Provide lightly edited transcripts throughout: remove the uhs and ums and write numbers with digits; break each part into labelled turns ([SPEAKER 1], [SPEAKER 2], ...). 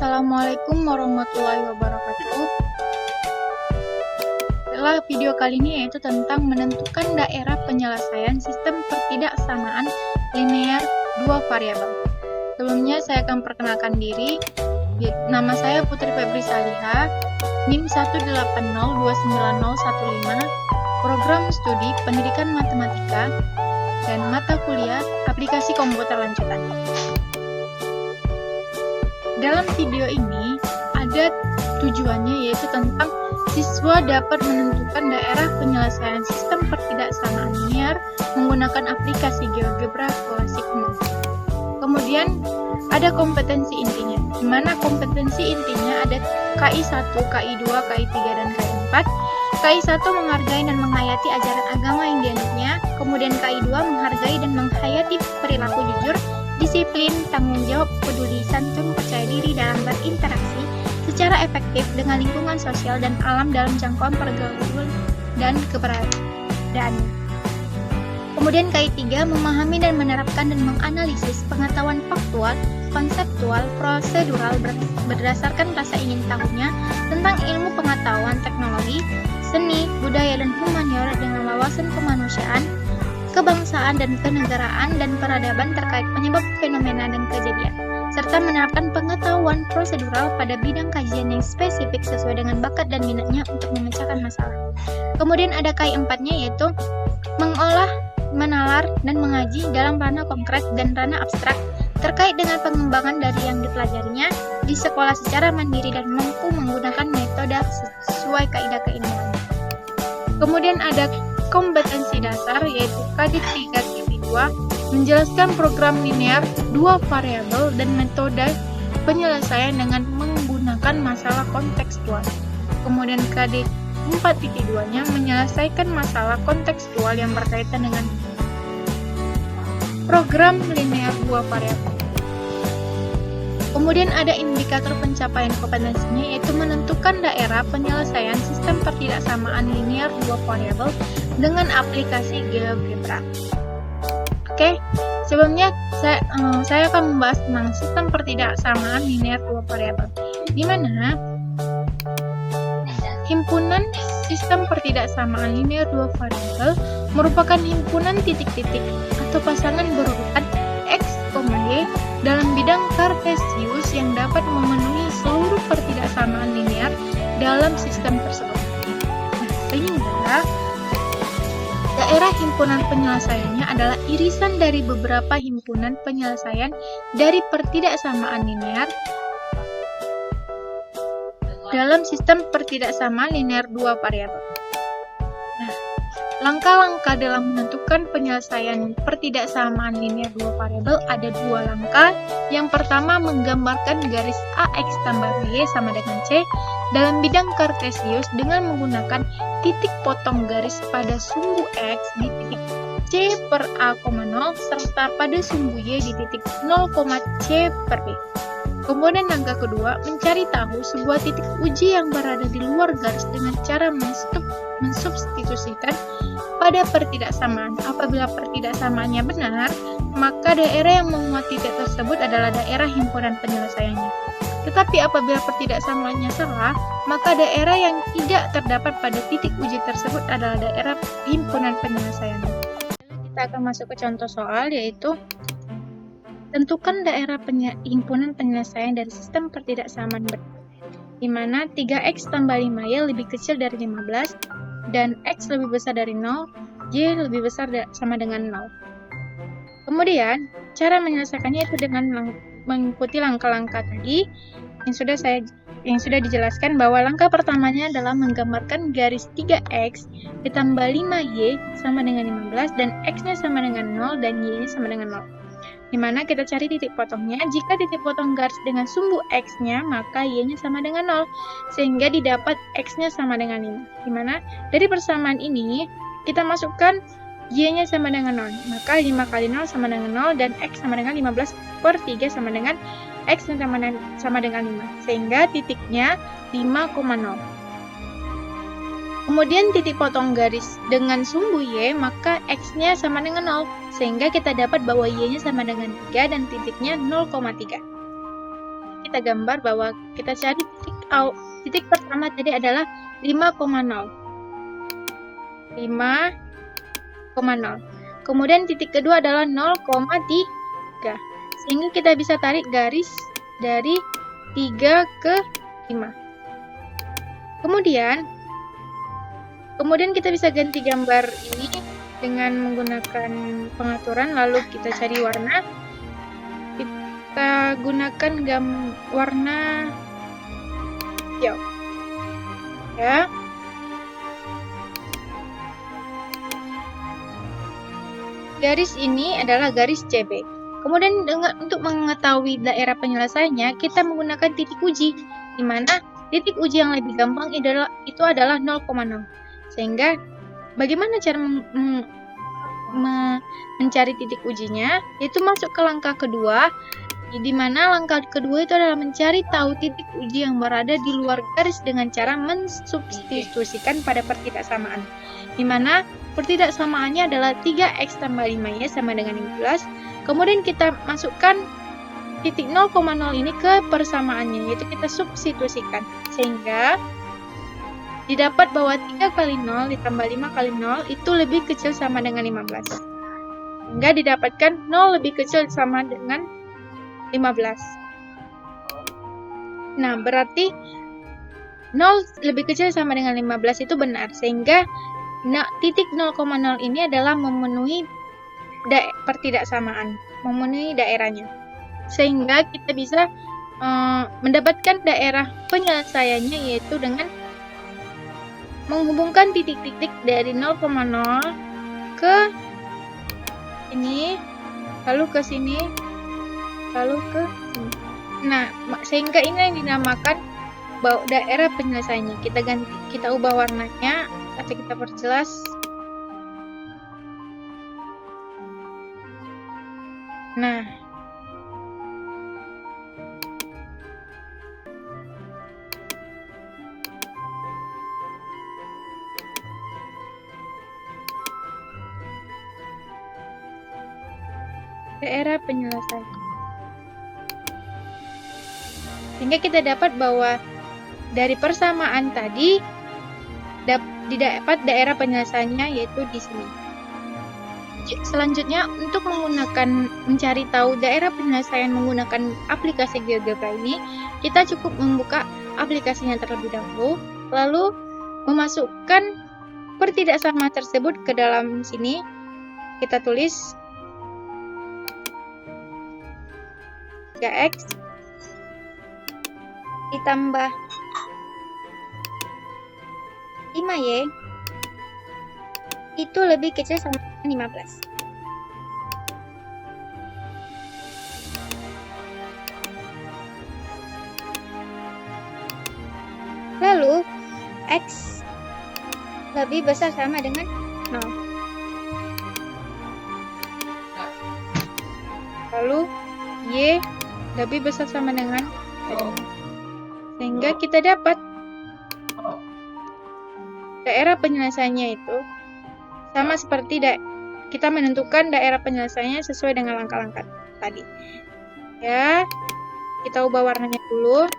[SPEAKER 1] Assalamualaikum warahmatullahi wabarakatuh. Setelah video kali ini yaitu tentang menentukan daerah penyelesaian sistem pertidaksamaan linear dua variabel. Sebelumnya saya akan perkenalkan diri. Nama saya Putri Febri Saliha, NIM 180290115, Program Studi Pendidikan Matematika dan mata kuliah Aplikasi Komputer Lanjutan. Dalam video ini ada tujuannya yaitu tentang siswa dapat menentukan daerah penyelesaian sistem pertidaksamaan linear menggunakan aplikasi GeoGebra klasik. Kemudian ada kompetensi intinya, di mana kompetensi intinya ada KI1, KI2, KI3, dan KI4. KI1 menghargai dan menghayati ajaran agama yang dianutnya, kemudian KI2 menghargai dan menghayati perilaku jujur, disiplin, tanggung jawab, peduli, santun, percaya diri dalam berinteraksi secara efektif dengan lingkungan sosial dan alam dalam jangkauan pergaulan dan keberadaan. Kemudian KI3 memahami dan menerapkan dan menganalisis pengetahuan faktual, konseptual, prosedural berdasarkan rasa ingin tahunya tentang ilmu pengetahuan teknologi, seni, budaya, dan humaniora dengan wawasan kemanusiaan, kebangsaan dan kenegaraan dan peradaban terkait penyebab fenomena dan kejadian, serta menerapkan pengetahuan prosedural pada bidang kajian yang spesifik sesuai dengan bakat dan minatnya untuk memecahkan masalah. Kemudian ada KI4-nya yaitu mengolah, menalar, dan mengaji dalam ranah konkret dan ranah abstrak terkait dengan pengembangan dari yang dipelajarinya di sekolah secara mandiri dan mampu menggunakan metode sesuai kaidah keilmuan. Kemudian ada kompetensi dasar yaitu KD3 KD2 menjelaskan program linear dua variabel dan metode penyelesaian dengan menggunakan masalah kontekstual. Kemudian KD4.2-nya menyelesaikan masalah kontekstual yang berkaitan dengan program linear dua variabel. Kemudian ada indikator pencapaian kompetensinya yaitu menentukan daerah penyelesaian sistem pertidaksamaan linear dua variabel dengan aplikasi GeoGebra. Oke, sebelumnya saya akan membahas tentang sistem pertidaksamaan linear dua variabel, di mana himpunan sistem pertidaksamaan linear dua variabel merupakan himpunan titik-titik atau pasangan berurutan X, Y dalam bidang kartesius yang dapat memenuhi seluruh pertidaksamaan linear dalam sistem tersebut. Sehingga daerah himpunan penyelesaiannya adalah irisan dari beberapa himpunan penyelesaian dari pertidaksamaan linear dalam sistem pertidaksamaan linear dua variabel. Nah, langkah-langkah dalam menentukan penyelesaian pertidaksamaan linear dua variabel ada dua langkah. Yang pertama menggambarkan garis AX tambah BY sama dengan C dalam bidang kartesius dengan menggunakan titik potong garis pada sumbu X di titik C per A, 0 serta pada sumbu Y di titik 0, C per B. Kemudian langkah kedua, mencari tahu sebuah titik uji yang berada di luar garis dengan cara mensubstitusikan pada pertidaksamaan. Apabila pertidaksamaannya benar, maka daerah yang memuat titik tersebut adalah daerah himpunan penyelesaiannya. Tetapi apabila pertidaksamaannya salah, maka daerah yang tidak terdapat pada titik uji tersebut adalah daerah himpunan penyelesaiannya. Kita akan masuk ke contoh soal, yaitu tentukan daerah himpunan penyelesaian dari sistem pertidaksamaan di mana 3x tambah 5y lebih kecil dari 15 dan x lebih besar dari 0, y lebih besar sama dengan 0. Kemudian, cara menyelesaikannya itu dengan mengikuti langkah-langkah tadi yang sudah dijelaskan, bahwa langkah pertamanya adalah menggambarkan garis 3x ditambah 5y sama dengan 15 dan x-nya sama dengan 0 dan y-nya sama dengan 0. Di mana kita cari titik potongnya. Jika titik potong garis dengan sumbu X-nya, maka Y-nya sama dengan 0, sehingga didapat X-nya sama dengan 5. Di mana dari persamaan ini, kita masukkan Y-nya sama dengan 0, maka 5 kali 0 sama dengan 0, dan X sama dengan 15 per 3 sama dengan X sama dengan 5, sehingga titiknya 5,0. Kemudian titik potong garis dengan sumbu Y, maka X-nya sama dengan 0, sehingga kita dapat bahwa Y-nya sama dengan 3 dan titiknya 0,3. kita gambar bahwa kita cari titik pertama tadi adalah 5,0. 5,0. Kemudian titik kedua adalah 0,3. Sehingga kita bisa tarik garis dari 3 ke 5. Kemudian kita bisa ganti gambar ini dengan menggunakan pengaturan, lalu kita cari warna. Kita gunakan warna hijau. Ya. Garis ini adalah garis CB. Kemudian untuk mengetahui daerah penyelesaiannya, kita menggunakan titik uji, di mana titik uji yang lebih gampang itu adalah 0,0. Sehingga bagaimana cara mencari titik ujinya? Yaitu masuk ke langkah kedua, di mana langkah kedua itu adalah mencari tahu titik uji yang berada di luar garis dengan cara mensubstitusikan pada pertidaksamaan. Di mana pertidaksamaannya adalah 3x tambah 5y sama dengan 15. Kemudian kita masukkan titik 0,0 ini ke persamaannya, yaitu kita substitusikan. Sehingga didapat bahwa 3 kali 0 ditambah 5 kali 0 itu lebih kecil sama dengan 15. Sehingga didapatkan 0 lebih kecil sama dengan 15. Nah, berarti 0 lebih kecil sama dengan 15 itu benar. Sehingga titik 0,0 ini adalah memenuhi pertidaksamaan, memenuhi daerahnya. Sehingga kita bisa mendapatkan daerah penyelesaiannya, yaitu dengan menghubungkan titik-titik dari 0,0 ke ini, lalu ke sini, lalu ke sini. Nah, sehingga ini yang dinamakan daerah penyelesaiannya. Kita ubah warnanya atau kita perjelas. Nah, daerah penyelesaian. Sehingga kita dapat bahwa dari persamaan tadi didapat daerah penyelesaiannya, yaitu di sini. Selanjutnya, untuk mencari tahu daerah penyelesaian menggunakan aplikasi GeoGebra ini, kita cukup membuka aplikasinya terlebih dahulu, lalu memasukkan pertidaksamaan tersebut ke dalam sini. Kita tulis 3x ditambah 5y itu lebih kecil sama 15. Lalu x lebih besar sama dengan 0. Lalu y lebih besar sama dengan 0. Sehingga kita dapat daerah penyelesaiannya itu sama seperti kita menentukan daerah penyelesaiannya sesuai dengan langkah-langkah tadi. Ya, kita ubah warnanya dulu.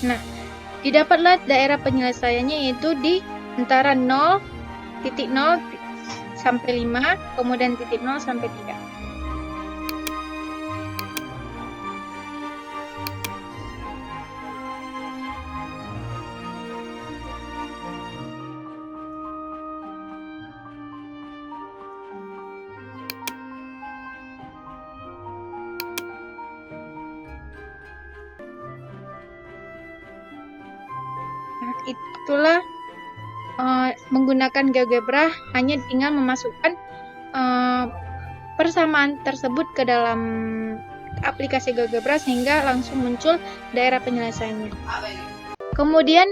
[SPEAKER 1] Nah, didapatlah daerah penyelesaiannya, yaitu di antara 0,0 sampai 5, kemudian titik 0 sampai 3. Itulah menggunakan GeoGebra, hanya tinggal memasukkan persamaan tersebut ke dalam aplikasi GeoGebra sehingga langsung muncul daerah penyelesaiannya. Kemudian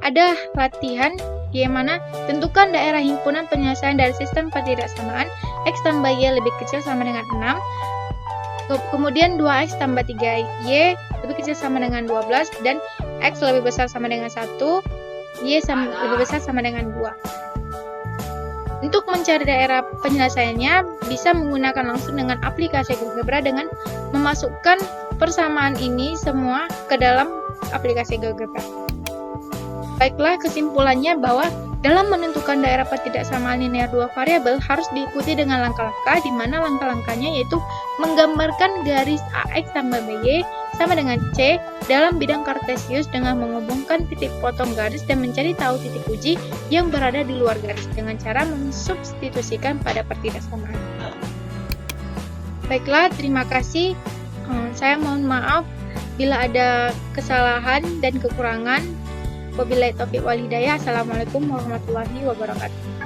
[SPEAKER 1] ada latihan di mana tentukan daerah himpunan penyelesaian dari sistem pertidaksamaan x tambah y lebih kecil sama dengan 6. Kemudian 2x tambah 3y lebih kecil sama dengan 12 dan x lebih besar sama dengan 1, y lebih besar sama dengan 2. Untuk mencari daerah penyelesaiannya, bisa menggunakan langsung dengan aplikasi GeoGebra dengan memasukkan persamaan ini semua ke dalam aplikasi GeoGebra. Baiklah, kesimpulannya bahwa dalam menentukan daerah ketidaksamaan linear dua variabel harus diikuti dengan langkah-langkah, di mana langkah-langkahnya yaitu menggambarkan garis AX tambah BY sama dengan C dalam bidang kartesius dengan menghubungkan titik potong garis dan mencari tahu titik uji yang berada di luar garis dengan cara mensubstitusikan pada pertidaksamaan. Baiklah, terima kasih. Saya mohon maaf bila ada kesalahan dan kekurangan. Wabillahi taufiq wal hidayah. Assalamualaikum warahmatullahi wabarakatuh.